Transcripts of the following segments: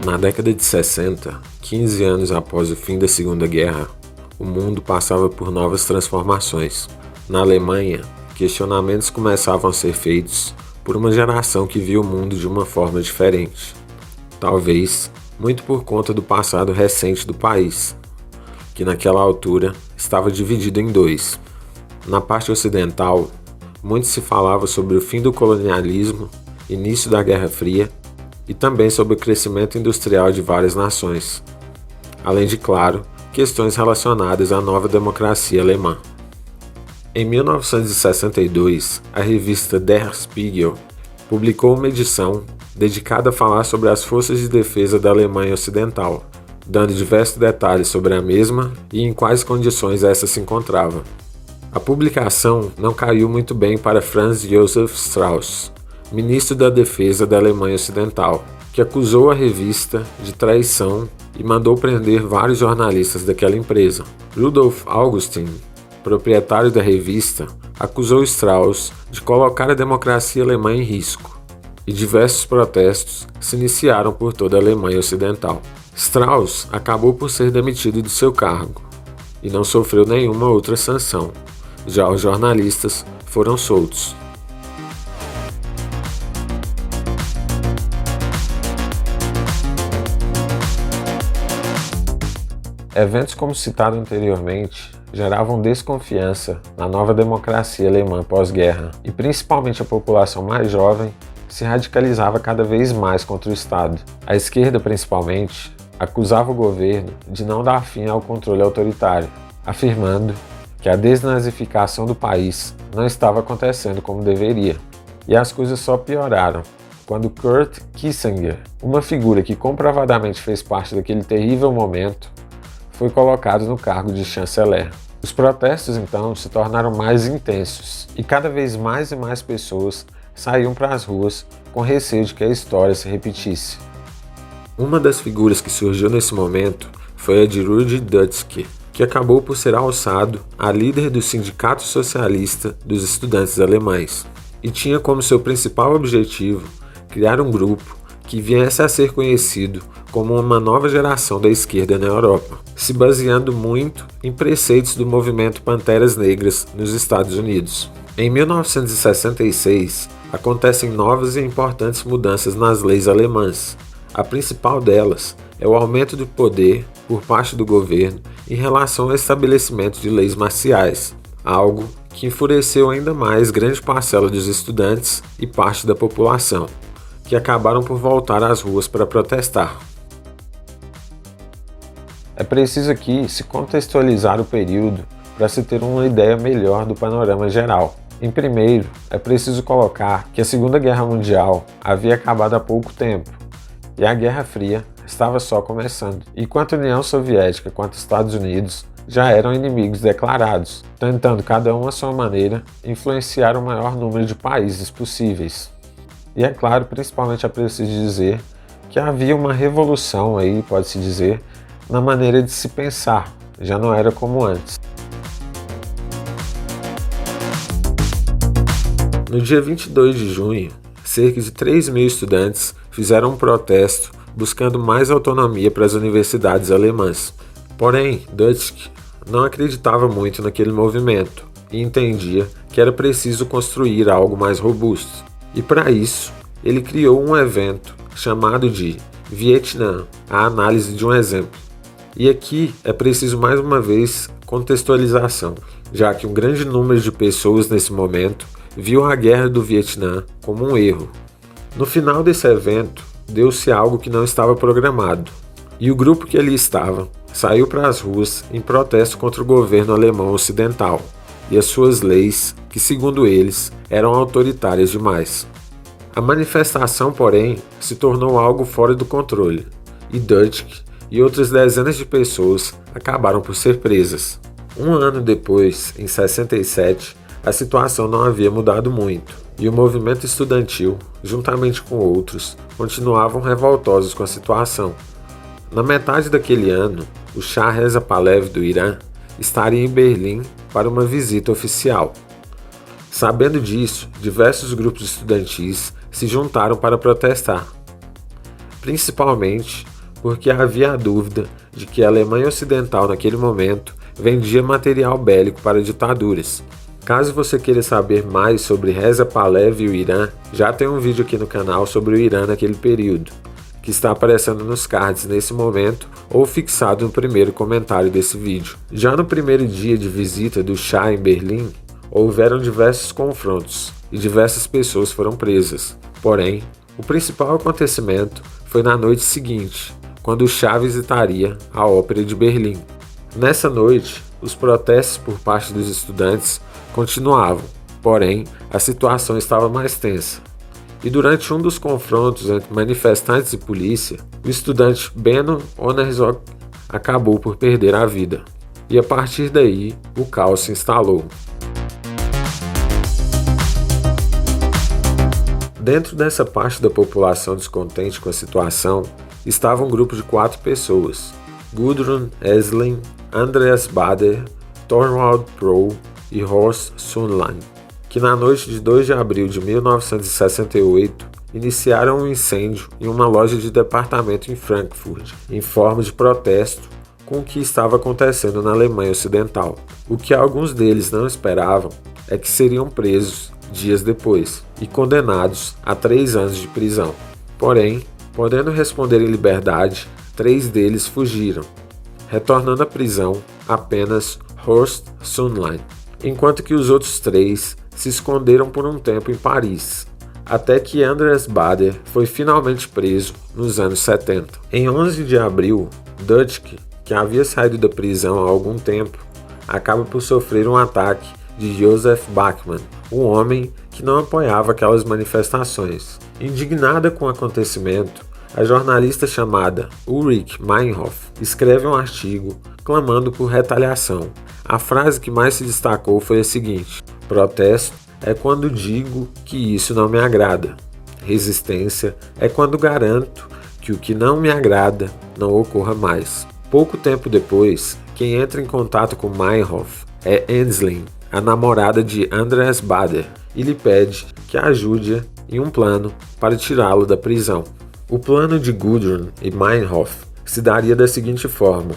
Na década de 60, 15 anos após o fim da Segunda Guerra, o mundo passava por novas transformações. Na Alemanha, questionamentos começavam a ser feitos por uma geração que via o mundo de uma forma diferente. Talvez muito por conta do passado recente do país, que naquela altura estava dividido em dois. Na parte ocidental, muito se falava sobre o fim do colonialismo, início da Guerra Fria e também sobre o crescimento industrial de várias nações, além de, claro, questões relacionadas à nova democracia alemã. Em 1962, a revista Der Spiegel publicou uma edição dedicada a falar sobre as forças de defesa da Alemanha Ocidental, dando diversos detalhes sobre a mesma e em quais condições essa se encontrava. A publicação não caiu muito bem para Franz Josef Strauss, ministro da Defesa da Alemanha Ocidental, que acusou a revista de traição e mandou prender vários jornalistas daquela empresa. Rudolf Augustin, proprietário da revista, acusou Strauss de colocar a democracia alemã em risco, e diversos protestos se iniciaram por toda a Alemanha Ocidental. Strauss acabou por ser demitido do seu cargo e não sofreu nenhuma outra sanção. Já os jornalistas foram soltos. Eventos como citado anteriormente geravam desconfiança na nova democracia alemã pós-guerra e principalmente a população mais jovem se radicalizava cada vez mais contra o Estado. A esquerda, principalmente, acusava o governo de não dar fim ao controle autoritário, afirmando que a desnazificação do país não estava acontecendo como deveria. E as coisas só pioraram quando Kurt Kissinger, uma figura que comprovadamente fez parte daquele terrível momento, foi colocado no cargo de chanceler. Os protestos, então, se tornaram mais intensos e cada vez mais e mais pessoas saíam para as ruas com receio de que a história se repetisse. Uma das figuras que surgiu nesse momento foi a de Rudi Dutschke, que acabou por ser alçado a líder do Sindicato Socialista dos Estudantes Alemães e tinha como seu principal objetivo criar um grupo que viesse a ser conhecido como uma nova geração da esquerda na Europa, se baseando muito em preceitos do movimento Panteras Negras nos Estados Unidos. Em 1966, acontecem novas e importantes mudanças nas leis alemãs. A principal delas é o aumento do poder por parte do governo em relação ao estabelecimento de leis marciais, algo que enfureceu ainda mais grande parcela dos estudantes e parte da população, que acabaram por voltar às ruas para protestar. É preciso aqui se contextualizar o período para se ter uma ideia melhor do panorama geral. Em primeiro, é preciso colocar que a Segunda Guerra Mundial havia acabado há pouco tempo e a Guerra Fria estava só começando, enquanto a União Soviética quanto os Estados Unidos já eram inimigos declarados, tentando cada um à sua maneira influenciar o maior número de países possíveis. E é claro, principalmente é preciso dizer que havia uma revolução aí, pode-se dizer, na maneira de se pensar, já não era como antes. No dia 22 de junho, cerca de 3.000 estudantes fizeram um protesto buscando mais autonomia para as universidades alemãs. Porém, Dutschke não acreditava muito naquele movimento e entendia que era preciso construir algo mais robusto. E para isso, ele criou um evento chamado de Vietnã, a análise de um exemplo. E aqui é preciso mais uma vez contextualização, já que um grande número de pessoas nesse momento viu a guerra do Vietnã como um erro. No final desse evento, deu-se algo que não estava programado, e o grupo que ali estava saiu para as ruas em protesto contra o governo alemão ocidental e as suas leis, que segundo eles eram autoritárias demais. A manifestação, porém, se tornou algo fora do controle, e Dutschke e outras dezenas de pessoas acabaram por ser presas. Um ano depois, em 67, a situação não havia mudado muito, e o movimento estudantil, juntamente com outros, continuavam revoltosos com a situação. Na metade daquele ano, o Shah Reza Pahlavi do Irã estaria em Berlim para uma visita oficial. Sabendo disso, diversos grupos estudantis se juntaram para protestar. Principalmente porque havia a dúvida de que a Alemanha Ocidental naquele momento vendia material bélico para ditaduras. Caso você queira saber mais sobre Reza Pahlavi e o Irã, já tem um vídeo aqui no canal sobre o Irã naquele período, que está aparecendo nos cards nesse momento ou fixado no primeiro comentário desse vídeo. Já no primeiro dia de visita do Shah em Berlim, houveram diversos confrontos e diversas pessoas foram presas. Porém, o principal acontecimento foi na noite seguinte, quando o Shah visitaria a Ópera de Berlim. Nessa noite, os protestos por parte dos estudantes continuavam, porém, a situação estava mais tensa. E durante um dos confrontos entre manifestantes e polícia, o estudante Benno Ohnesorg acabou por perder a vida. E a partir daí, o caos se instalou. Dentro dessa parte da população descontente com a situação, estava um grupo de 4 pessoas: Gudrun Esslin, Andreas Baader, Thorvald Pröll e Horst Sundlein, que na noite de 2 de abril de 1968 iniciaram um incêndio em uma loja de departamento em Frankfurt, em forma de protesto com o que estava acontecendo na Alemanha Ocidental. O que alguns deles não esperavam é que seriam presos dias depois e condenados a 3 anos de prisão. Porém, podendo responder em liberdade, 3 deles fugiram, retornando à prisão apenas Horst Sundlein, enquanto que os outros 3 se esconderam por um tempo em Paris, até que Andreas Baader foi finalmente preso nos anos 70. Em 11 de abril, Dutschke, que havia saído da prisão há algum tempo, acaba por sofrer um ataque de Josef Bachmann, um homem que não apoiava aquelas manifestações. Indignada com o acontecimento, a jornalista chamada Ulrike Meinhof escreve um artigo clamando por retaliação. A frase que mais se destacou foi a seguinte: protesto é quando digo que isso não me agrada. Resistência é quando garanto que o que não me agrada não ocorra mais. Pouco tempo depois, quem entra em contato com Meinhof é Esslin, a namorada de Andreas Baader, e lhe pede que ajude-a em um plano para tirá-lo da prisão. O plano de Gudrun e Meinhof se daria da seguinte forma: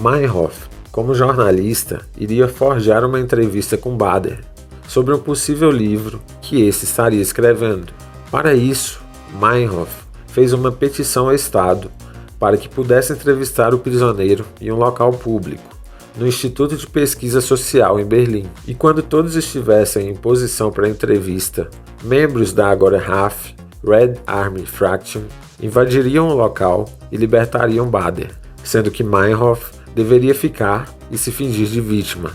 Meinhof, como jornalista, iria forjar uma entrevista com Baader sobre um possível livro que esse estaria escrevendo. Para isso, Meinhof fez uma petição ao Estado para que pudesse entrevistar o prisioneiro em um local público, no Instituto de Pesquisa Social em Berlim. E quando todos estivessem em posição para a entrevista, membros da agora RAF, Red Army Fraction, invadiriam o local e libertariam Baader, sendo que Meinhof deveria ficar e se fingir de vítima.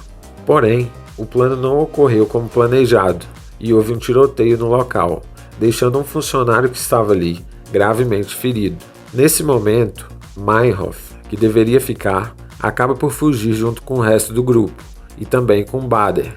Porém, o plano não ocorreu como planejado e houve um tiroteio no local, deixando um funcionário que estava ali gravemente ferido. Nesse momento, Meinhof, que deveria ficar, acaba por fugir junto com o resto do grupo e também com Baader.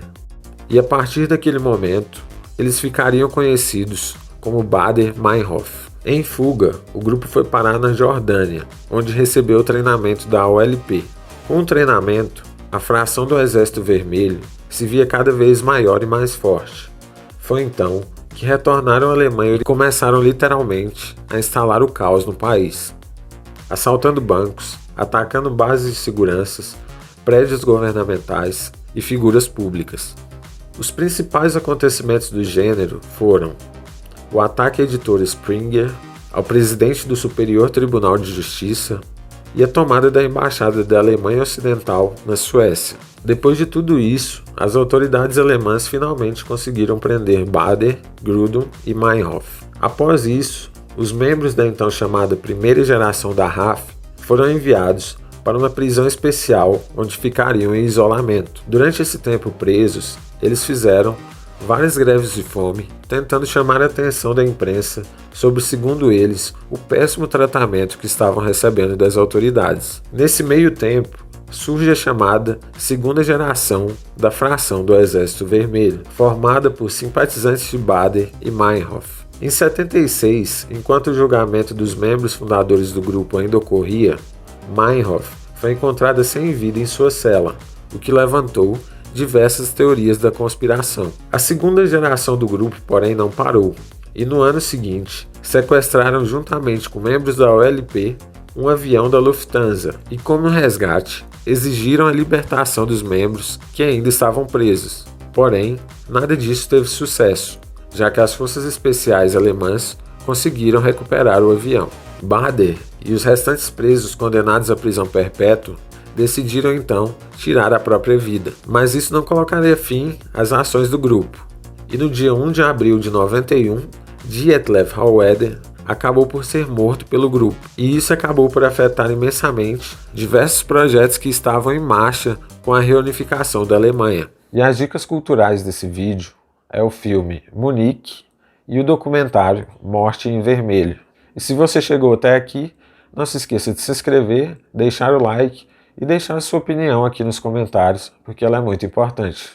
E a partir daquele momento, eles ficariam conhecidos como Baader-Meinhof. Em fuga, o grupo foi parar na Jordânia, onde recebeu o treinamento da OLP. Com o treinamento, a fração do Exército Vermelho se via cada vez maior e mais forte. Foi então que retornaram à Alemanha e começaram literalmente a instalar o caos no país, assaltando bancos, atacando bases de seguranças, prédios governamentais e figuras públicas. Os principais acontecimentos do gênero foram o ataque à editora Springer, ao presidente do Superior Tribunal de Justiça e a tomada da embaixada da Alemanha Ocidental na Suécia. Depois de tudo isso, as autoridades alemãs finalmente conseguiram prender Baader, Gudrun e Meinhof. Após isso, os membros da então chamada primeira geração da RAF foram enviados para uma prisão especial onde ficariam em isolamento. Durante esse tempo presos, eles fizeram várias greves de fome, tentando chamar a atenção da imprensa sobre, segundo eles, o péssimo tratamento que estavam recebendo das autoridades. Nesse meio tempo, surge a chamada segunda geração da fração do Exército Vermelho, formada por simpatizantes de Baader e Meinhof. Em 76, enquanto o julgamento dos membros fundadores do grupo ainda ocorria, Meinhof foi encontrada sem vida em sua cela, o que levantou diversas teorias da conspiração. A segunda geração do grupo, porém, não parou, e no ano seguinte sequestraram juntamente com membros da OLP um avião da Lufthansa e, como resgate, exigiram a libertação dos membros que ainda estavam presos. Porém, nada disso teve sucesso, já que as forças especiais alemãs conseguiram recuperar o avião. Bader e os restantes presos condenados à prisão perpétua decidiram então tirar a própria vida, mas isso não colocaria fim às ações do grupo. E no dia 1 de abril de 91, Dietlef Hollweder acabou por ser morto pelo grupo, e isso acabou por afetar imensamente diversos projetos que estavam em marcha com a reunificação da Alemanha. E as dicas culturais desse vídeo é o filme Munique e o documentário Morte em Vermelho. E se você chegou até aqui, não se esqueça de se inscrever, deixar o like e deixar a sua opinião aqui nos comentários, porque ela é muito importante.